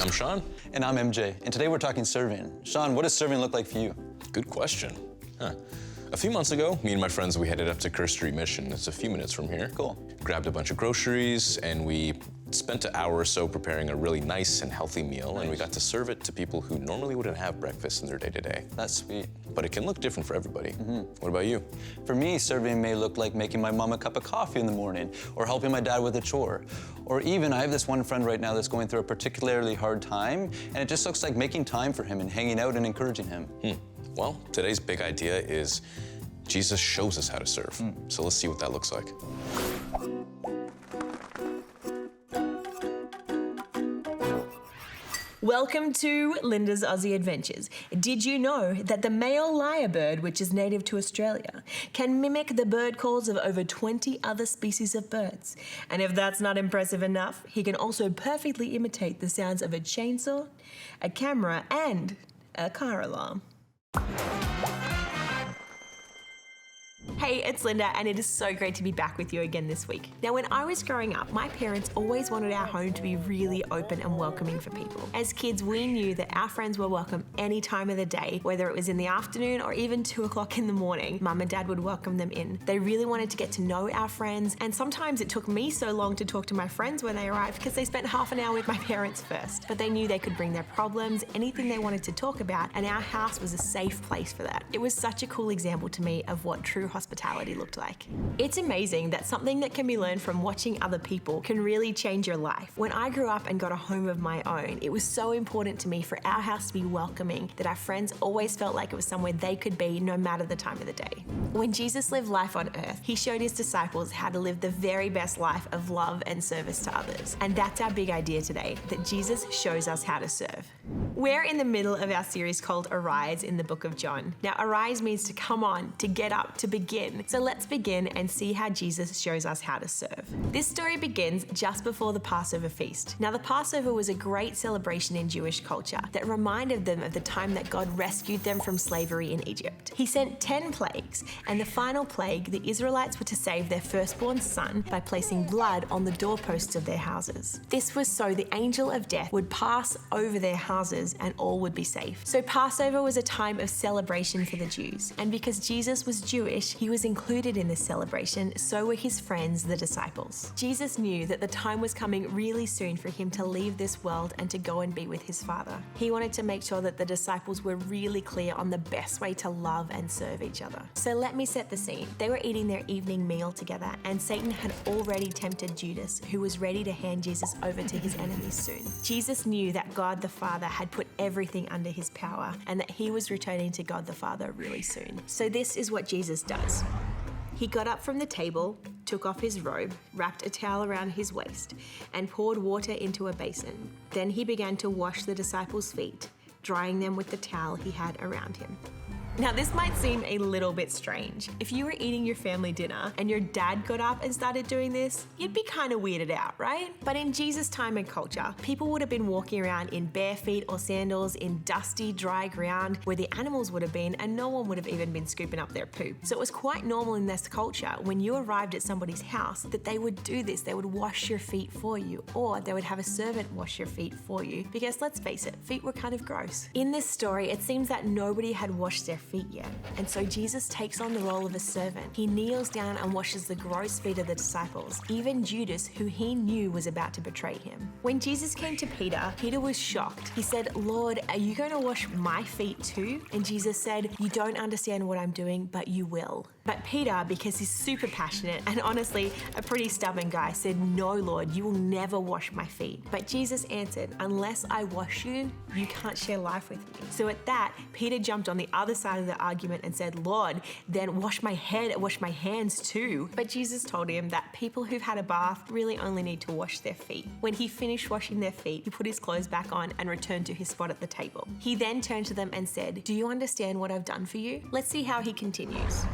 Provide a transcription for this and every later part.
I'm Sean. And I'm MJ, and today we're talking serving. Sean, what does serving look like for you? Good question. A few months ago, me and my friends, we headed up to Kerr Street Mission. It's a few minutes from here. Cool. Grabbed a bunch of groceries, and we spent an hour or so preparing a really nice and healthy meal, and we got to serve it to people who normally wouldn't have breakfast in their day-to-day. That's sweet. But it can look different for everybody. What about you? For me, serving may look like making my mom a cup of coffee in the morning, or helping my dad with a chore. Or even, I have this one friend right now that's going through a particularly hard time, and it just looks like making time for him and hanging out and encouraging him. Well, today's big idea is Jesus shows us how to serve. So let's see what that looks like. Welcome to Lynda's Aussie Adventures. Did you know that the male lyrebird, which is native to Australia, can mimic the bird calls of over 20 other species of birds? And if that's not impressive enough, he can also perfectly imitate the sounds of a chainsaw, a camera, and a car alarm. Hey, it's Lynda, and it is so great to be back with you again this week. Now, when I was growing up, my parents always wanted our home to be really open and welcoming for people. As kids, we knew that our friends were welcome any time of the day, whether it was in the afternoon or even 2 o'clock in the morning. Mum and Dad would welcome them in. They really wanted to get to know our friends, and sometimes it took me so long to talk to my friends when they arrived because they spent half an hour with my parents first. But they knew they could bring their problems, anything they wanted to talk about, and our house was a safe place for that. It was such a cool example to me of what true hospitality looked like. It's amazing that something that can be learned from watching other people can really change your life. When I grew up and got a home of my own, it was so important to me for our house to be welcoming, that our friends always felt like it was somewhere they could be no matter the time of the day. When Jesus lived life on earth, he showed his disciples how to live the very best life of love and service to others. And that's our big idea today, that Jesus shows us how to serve. We're in the middle of our series called Arise in the book of John. Now, arise means to come on, to get up, to begin. So let's begin and see how Jesus shows us how to serve. This story begins just before the Passover feast. Now, the Passover was a great celebration in Jewish culture that reminded them of the time that God rescued them from slavery in Egypt. He sent 10 plagues, and the final plague, the Israelites were to save their firstborn son by placing blood on the doorposts of their houses. This was so the angel of death would pass over their houses and all would be safe. So Passover was a time of celebration for the Jews, and because Jesus was Jewish, he was included in this celebration, so were his friends, the disciples. Jesus knew that the time was coming really soon for him to leave this world and to go and be with his Father. He wanted to make sure that the disciples were really clear on the best way to love and serve each other. So let me set the scene. They were eating their evening meal together, and Satan had already tempted Judas, who was ready to hand Jesus over to his enemies soon. Jesus knew that God the Father had put everything under his power, and that he was returning to God the Father really soon. So this is what Jesus does. He got up from the table, took off his robe, wrapped a towel around his waist, and poured water into a basin. Then he began to wash the disciples' feet, drying them with the towel he had around him. Now, this might seem a little bit strange. If you were eating your family dinner and your dad got up and started doing this, you'd be kind of weirded out, right? But in Jesus' time and culture, people would have been walking around in bare feet or sandals in dusty, dry ground where the animals would have been, and no one would have even been scooping up their poop. So it was quite normal in this culture, when you arrived at somebody's house, that they would do this. They would wash your feet for you, or they would have a servant wash your feet for you, because let's face it, feet were kind of gross. In this story, it seems that nobody had washed their feet yet. And so Jesus takes on the role of a servant. He kneels down and washes the gross feet of the disciples, even Judas, who he knew was about to betray him. When Jesus came to Peter, Peter was shocked. He said, "Lord, are you going to wash my feet too?" And Jesus said, "You don't understand what I'm doing, but you will." But Peter, because he's super passionate and honestly a pretty stubborn guy, said, "No, Lord, you will never wash my feet." But Jesus answered, "Unless I wash you, you can't share life with me." So at that, Peter jumped on the other side of the argument and said, "Lord, then wash my head, wash my hands too." But Jesus told him that people who've had a bath really only need to wash their feet. When he finished washing their feet, he put his clothes back on and returned to his spot at the table. He then turned to them and said, "Do you understand what I've done for you?" Let's see how he continues.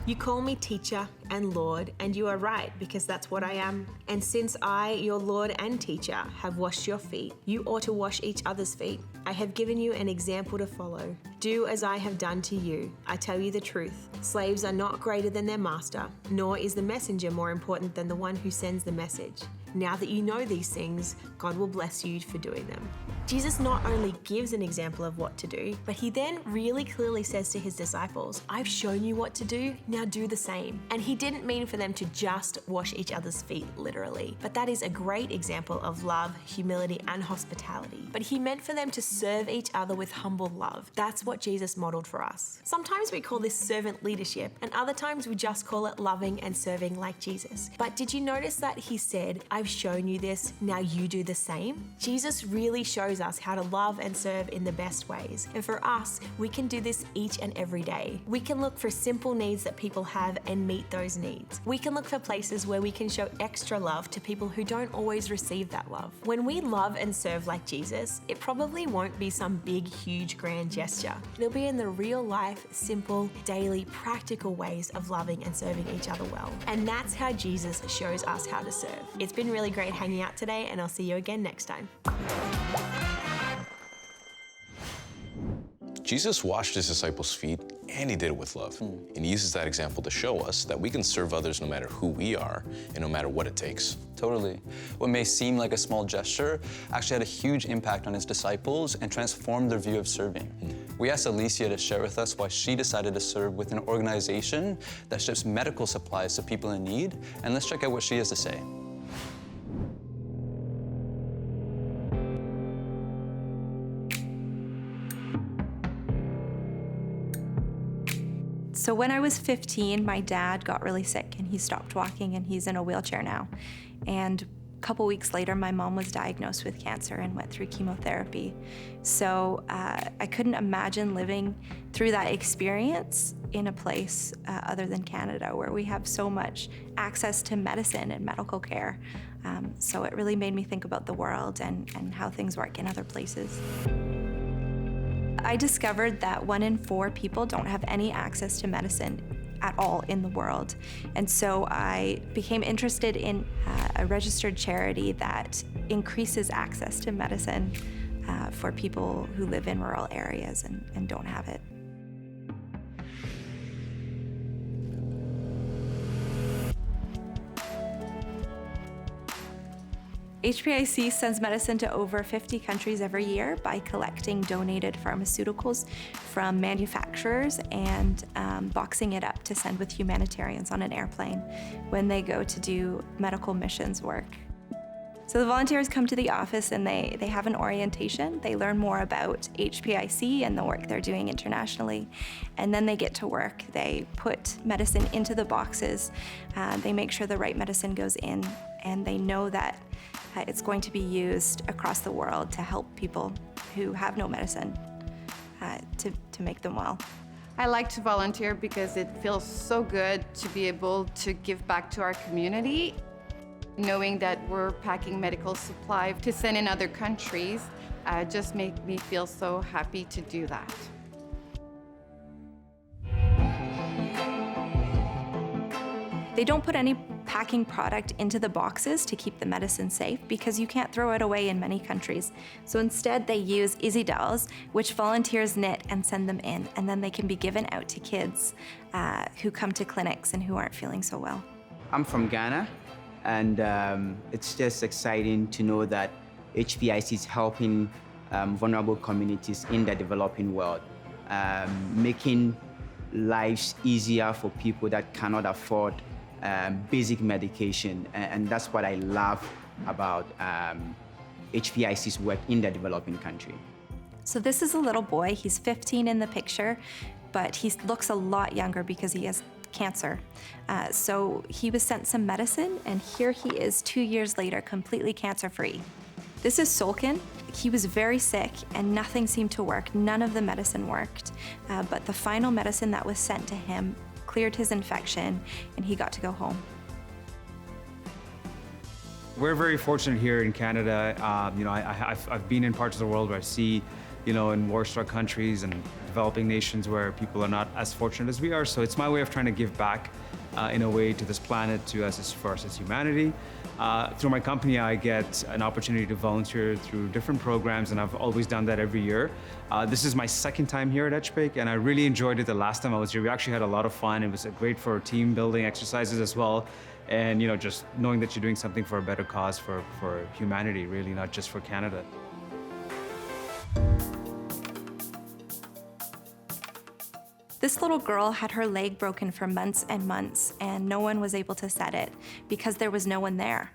"You call me teacher and Lord, and you are right, because that's what I am. And since I, your Lord and teacher, have washed your feet, you ought to wash each other's feet. I have given you an example to follow. Do as I have done to you. I tell you the truth. Slaves are not greater than their master, nor is the messenger more important than the one who sends the message. Now that you know these things, God will bless you for doing them." Jesus not only gives an example of what to do, but he then really clearly says to his disciples, I've shown you what to do, now do the same. And he didn't mean for them to just wash each other's feet literally, but that is a great example of love, humility, and hospitality. But he meant for them to serve each other with humble love. That's what Jesus modeled for us. Sometimes we call this servant leadership, and other times we just call it loving and serving like Jesus. But did you notice that he said, I've shown you this, now you do the same? Jesus really shows us how to love and serve in the best ways. And for us, we can do this each and every day. We can look for simple needs that people have and meet those needs. We can look for places where we can show extra love to people who don't always receive that love. When we love and serve like Jesus, it probably won't be some big, huge, grand gesture. It'll be in the real life, simple, daily, practical ways of loving and serving each other well. And that's how Jesus shows us how to serve. It's been really great hanging out today, and I'll see you again next time. Jesus washed his disciples' feet, and he did it with love. And he uses that example to show us that we can serve others no matter who we are and no matter what it takes. Totally. What may seem like a small gesture actually had a huge impact on his disciples and transformed their view of serving. We asked Alicia to share with us why she decided to serve with an organization that ships medical supplies to people in need, and let's check out what she has to say. So when I was 15, my dad got really sick and he stopped walking and he's in a wheelchair now. And a couple weeks later, my mom was diagnosed with cancer and went through chemotherapy. So I couldn't imagine living through that experience in a place other than Canada, where we have so much access to medicine and medical care. So it really made me think about the world and how things work in other places. I discovered that 1 in 4 people don't have any access to medicine at all in the world. And so I became interested in a registered charity that increases access to medicine for people who live in rural areas and don't have it. HPIC sends medicine to over 50 countries every year by collecting donated pharmaceuticals from manufacturers and boxing it up to send with humanitarians on an airplane when they go to do medical missions work. So the volunteers come to the office and they have an orientation. They learn more about HPIC and the work they're doing internationally, and then they get to work. They put medicine into the boxes. They make sure the right medicine goes in, and they know that it's going to be used across the world to help people who have no medicine to make them well. I like to volunteer because it feels so good to be able to give back to our community. Knowing that we're packing medical supply to send in other countries just make me feel so happy to do that. They don't put any packing product into the boxes to keep the medicine safe because you can't throw it away in many countries. So instead they use easy dolls, which volunteers knit and send them in, and then they can be given out to kids who come to clinics and who aren't feeling so well. I'm from Ghana, and it's just exciting to know that HPIC is helping vulnerable communities in the developing world, making lives easier for people that cannot afford basic medication, and that's what I love about HPIC's work in the developing country. So this is a little boy. He's 15 in the picture, but he looks a lot younger because he has cancer. So he was sent some medicine, and here he is 2 years later, completely cancer-free. This is Solkin. He was very sick and nothing seemed to work. None of the medicine worked, but the final medicine that was sent to him cleared his infection and he got to go home. We're very fortunate here in Canada. I've been in parts of the world where I see, in war-struck countries and developing nations where people are not as fortunate as we are. So it's my way of trying to give back in a way to this planet, to us, for us as humanity. Through my company, I get an opportunity to volunteer through different programs, and I've always done that every year. This is my second time here at HPIC, and I really enjoyed it the last time I was here. We actually had a lot of fun. It was great for team building exercises as well. And just knowing that you're doing something for a better cause for humanity, really, not just for Canada. This little girl had her leg broken for months and months, and no one was able to set it because there was no one there.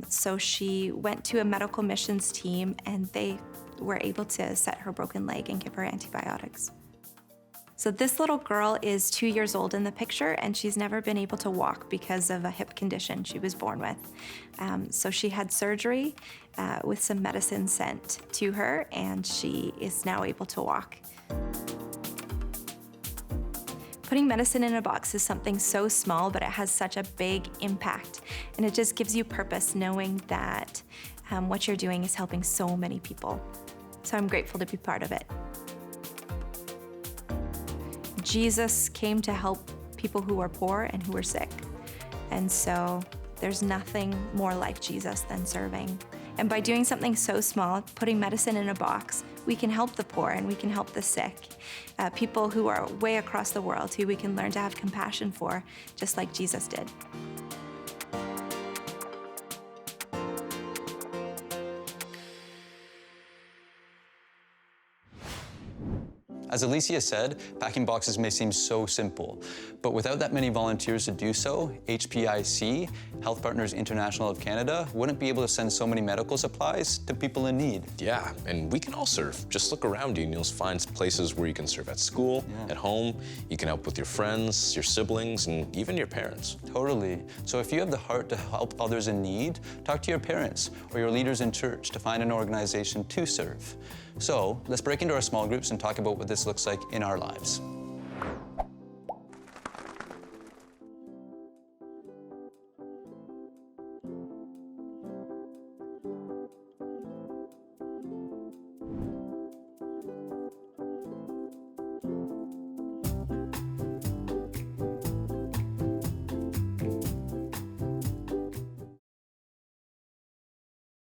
So she went to a medical missions team, and they were able to set her broken leg and give her antibiotics. So this little girl is 2 years old in the picture, and she's never been able to walk because of a hip condition she was born with. So she had surgery with some medicine sent to her, and she is now able to walk. Putting medicine in a box is something so small, but it has such a big impact. And it just gives you purpose knowing that what you're doing is helping so many people. So I'm grateful to be part of it. Jesus came to help people who are poor and who are sick. And so there's nothing more like Jesus than serving. And by doing something so small, putting medicine in a box, we can help the poor and we can help the sick. People who are way across the world who we can learn to have compassion for, just like Jesus did. As Alicia said, packing boxes may seem so simple, but without that many volunteers to do so, HPIC, Health Partners International of Canada, wouldn't be able to send so many medical supplies to people in need. Yeah, and we can all serve. Just look around you and you'll find places where you can serve at school, at home. You can help with your friends, your siblings, and even your parents. Totally. So if you have the heart to help others in need, talk to your parents or your leaders in church to find an organization to serve. So let's break into our small groups and talk about what this looks like in our lives.